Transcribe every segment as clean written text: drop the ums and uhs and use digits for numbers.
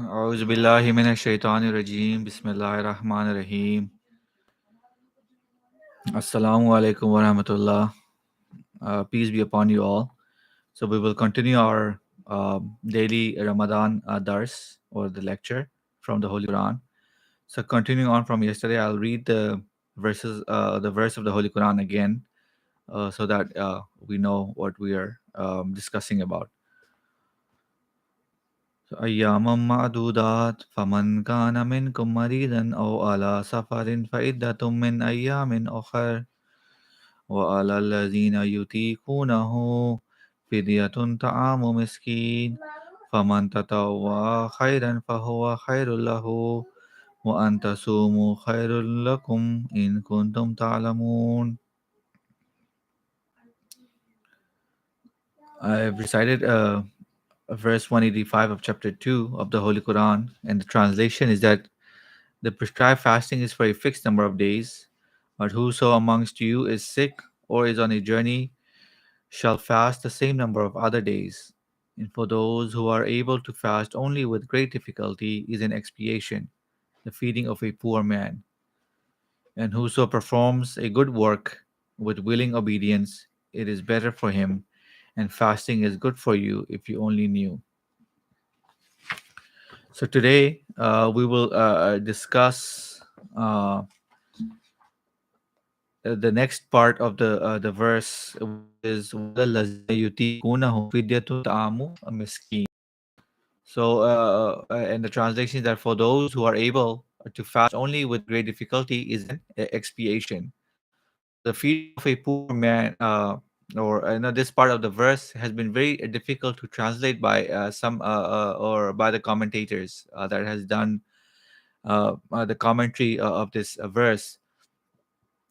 Auzubillahiminash-shaytanir-rajeem. Bismillahir-rahmanir-rahim. Assalamu alaikum wa rahmatullah. Peace be upon you all. So we will continue our daily Ramadan dars or the lecture from the Holy Quran. So continuing on from yesterday, I'll read the verse of the Holy Quran again, so that we know what we are discussing about. أياما معدودات فمن كان منكم مريضا أو على سفر فعدة من أيام أخر وعلى الذين يطيقونه فدية طعام مسكين فمن تطوع خيرا فهو خير له وأن تصوموا خير لكم إن كنتم تعلمون. I've recited verse 185 of chapter 2 of the Holy Quran, and the translation is that the prescribed fasting is for a fixed number of days, but whoso amongst you is sick or is on a journey shall fast the same number of other days. And for those who are able to fast only with great difficulty is an expiation, the feeding of a poor man. And whoso performs a good work with willing obedience, it is better for him, and fasting is good for you if you only knew. So today we will discuss the next part of the verse, which is وَلَلَّذِينَ يُطِيقُونَهُ فِدْيَةٌ طَعَامُ مِسْكِينٍ. So, and the translation is that for those who are able to fast only with great difficulty is an expiation. So the feeding of a poor man, or this part of the verse has been very difficult to translate by some or by the commentators that has done the commentary of this verse.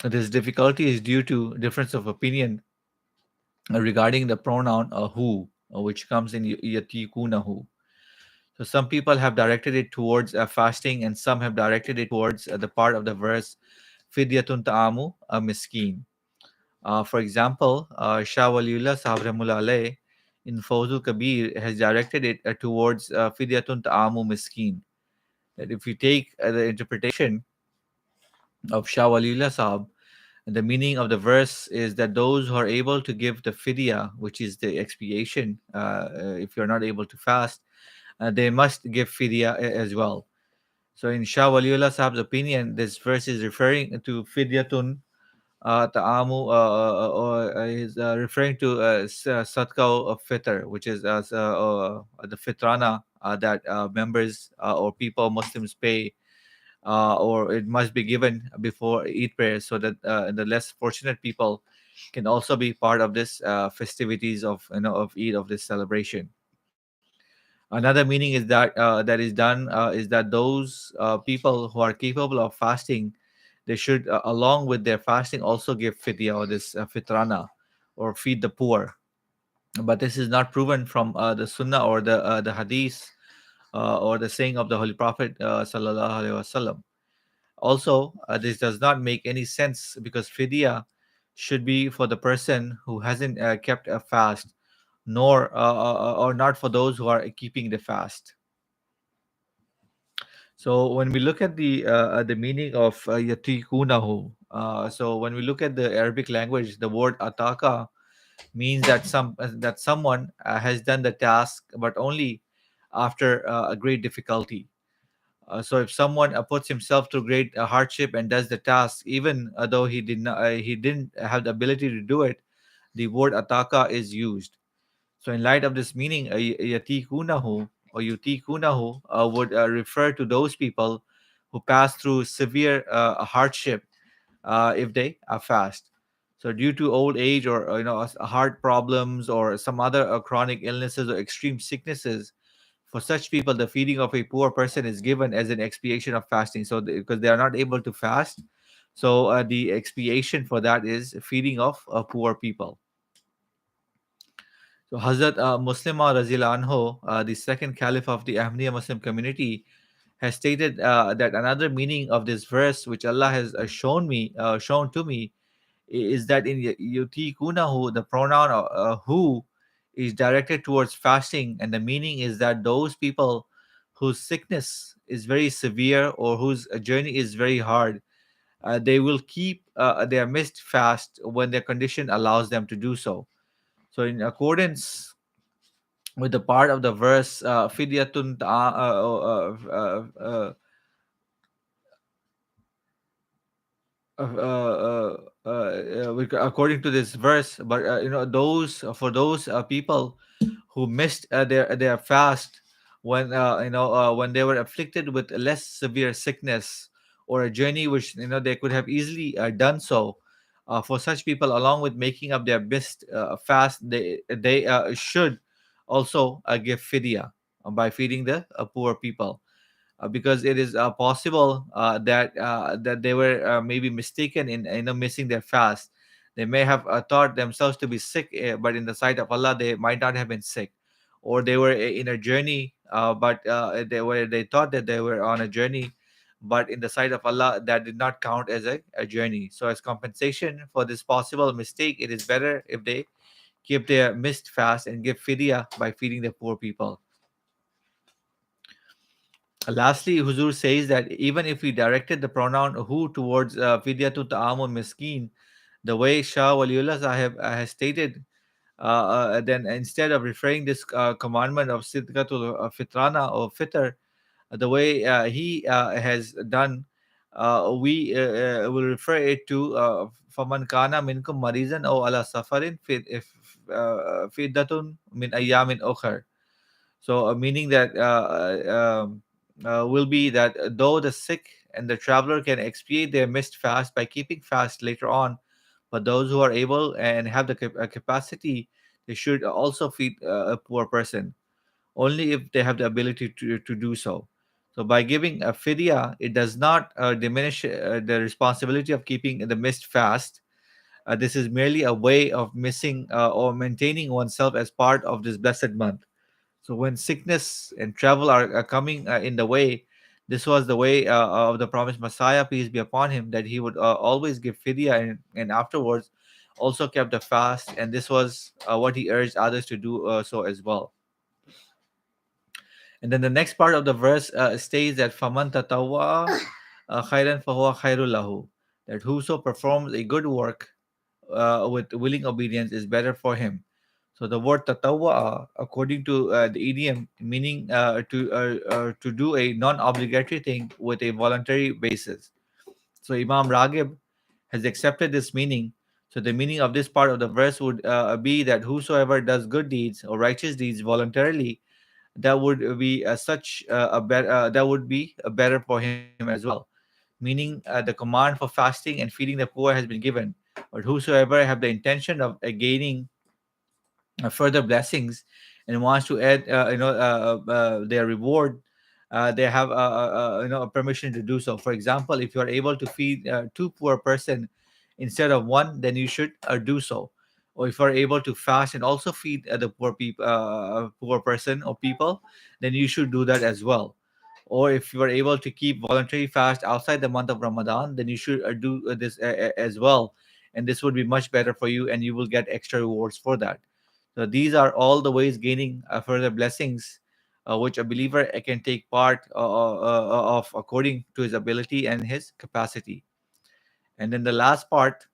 This difficulty is due to difference of opinion regarding the pronoun who, which comes in yatikunahu. So some people have directed it towards fasting, and some have directed it towards the part of the verse fidyatun ta'amu a miskin. For example, Shah Waliullah Sahab Rahmullah Alayh in Fawzul Kabir has directed it towards fidyatun ta'amu miskin. That if you take the interpretation of Shah Waliullah Sahab, the meaning of the verse is that those who are able to give the fidya, which is the expiation, if you're not able to fast, they must give fidya as well. So in Shah Waliullah Sahab's opinion, this verse is referring to fidyatun ta'amu, or is referring to sadqa of fitr, which is the fitrana that members or people, Muslims pay, or it must be given before Eid prayer, so that the less fortunate people can also be part of this festivities of of Eid, of this celebration. Another meaning is that that is done is that those people who are capable of fasting, they should, along with their fasting, also give fidya, or this fitrana, or feed the poor. But this is not proven from the Sunnah or the Hadith, or the saying of the Holy Prophet sallallahu alaihi wasallam. Also, this does not make any sense because fidya should be for the person who hasn't kept a fast, nor or not for those who are keeping the fast. So when we look at the meaning of yatikunahu, so when we look at the Arabic language, the word ataka means that someone has done the task, but only after a great difficulty. So if someone puts himself through great hardship and does the task, even though he didn't have the ability to do it, the word ataka is used. So in light of this meaning, yatikunahu or yutikunahu would refer to those people who pass through severe hardship if they are fast. So due to old age, or heart problems, or some other chronic illnesses or extreme sicknesses, for such people, the feeding of a poor person is given as an expiation of fasting. So, because they are not able to fast, so the expiation for that is feeding of poor people. So, Hazrat Muslima Razil Anho, the second caliph of the Ahmadiyya Muslim community, has stated that another meaning of this verse, which Allah has shown to me, is that in yutikunahu, the pronoun who is directed towards fasting, and the meaning is that those people whose sickness is very severe or whose journey is very hard, they will keep their missed fast when their condition allows them to do so. So, in accordance with the part of the verse, fidyatun according to this verse, but those for those people who missed their fast when when they were afflicted with less severe sickness or a journey which they could have easily done so. For such people, along with making up their missed fast, they should also give fidya by feeding the poor people, because it is possible that they were maybe mistaken in missing their fast. They may have thought themselves to be sick, but in the sight of Allah, they might not have been sick, or they were in a journey, but they thought that they were on a journey, but in the sight of Allah, that did not count as a journey. So, as compensation for this possible mistake, it is better if they keep their missed fast and give fidya by feeding the poor people. Lastly, Huzur says that even if we directed the pronoun who towards Fidyatu Ta'amun Miskin, the way Shah Waliullah Sahib has stated, then instead of referring this commandment of Sidqatul Fitrana or Fitr, the way he has done, we will refer it to Faman Kana Minkum Marizan or Ala Safarin Fiddatun Min Ayamin Okhar. So, meaning that will be that though the sick and the traveler can expiate their missed fast by keeping fast later on, but those who are able and have the capacity, they should also feed a poor person only if they have the ability to do so. So, by giving a fidya, it does not diminish the responsibility of keeping the missed fast. This is merely a way of missing or maintaining oneself as part of this blessed month. So when sickness and travel are coming in the way, this was the way of the promised Messiah, peace be upon him, that he would always give fidya and afterwards also kept the fast. And this was what he urged others to do so as well. And then the next part of the verse states that faman tatawwa khairan fahuwa khairul lahu, that whoso performs a good work with willing obedience is better for him. So the word tatawwa, according to the idiom, meaning to do a non-obligatory thing with a voluntary basis. So Imam Raghib has accepted this meaning. So the meaning of this part of the verse would be that whosoever does good deeds or righteous deeds voluntarily, that would be such a better that would be better for him as well. Meaning the command for fasting and feeding the poor has been given, but whosoever have the intention of gaining further blessings and wants to add their reward, they have a permission to do so. For example, if you are able to feed two poor person instead of one, then you should do so. Or if you are able to fast and also feed the poor people, poor person or people, then you should do that as well. Or if you are able to keep voluntary fast outside the month of Ramadan, then you should do this as well, and this would be much better for you, and you will get extra rewards for that. So these are all the ways gaining further blessings, which a believer can take part of according to his ability and his capacity. And then the last part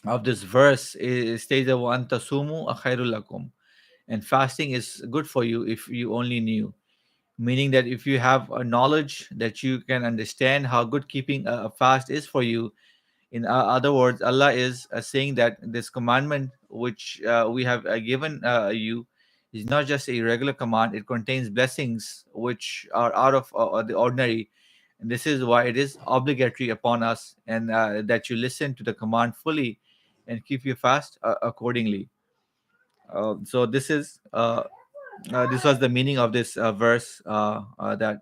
of this verse states that "Wa anta sumu khairul lakum," and fasting is good for you if you only knew. Meaning that if you have a knowledge that you can understand how good keeping a fast is for you. In other words, Allah is saying that this commandment which we have given you is not just a regular command, it contains blessings which are out of the ordinary. And this is why it is obligatory upon us, and that you listen to the command fully and keep your fast accordingly. So this was the meaning of this verse, that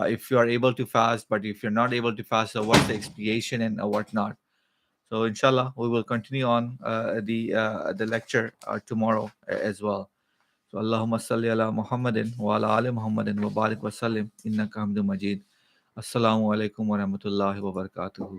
if you are able to fast, but if you're not able to fast, so what's the expiation and whatnot. So inshallah, we will continue on the lecture tomorrow as well. So Allahumma salli ala Muhammadin wa ala ali Muhammadin wa barik wa sallim innaka hamdun majid. Assalamu alaikum wa rahmatullahi wa barakatuhu.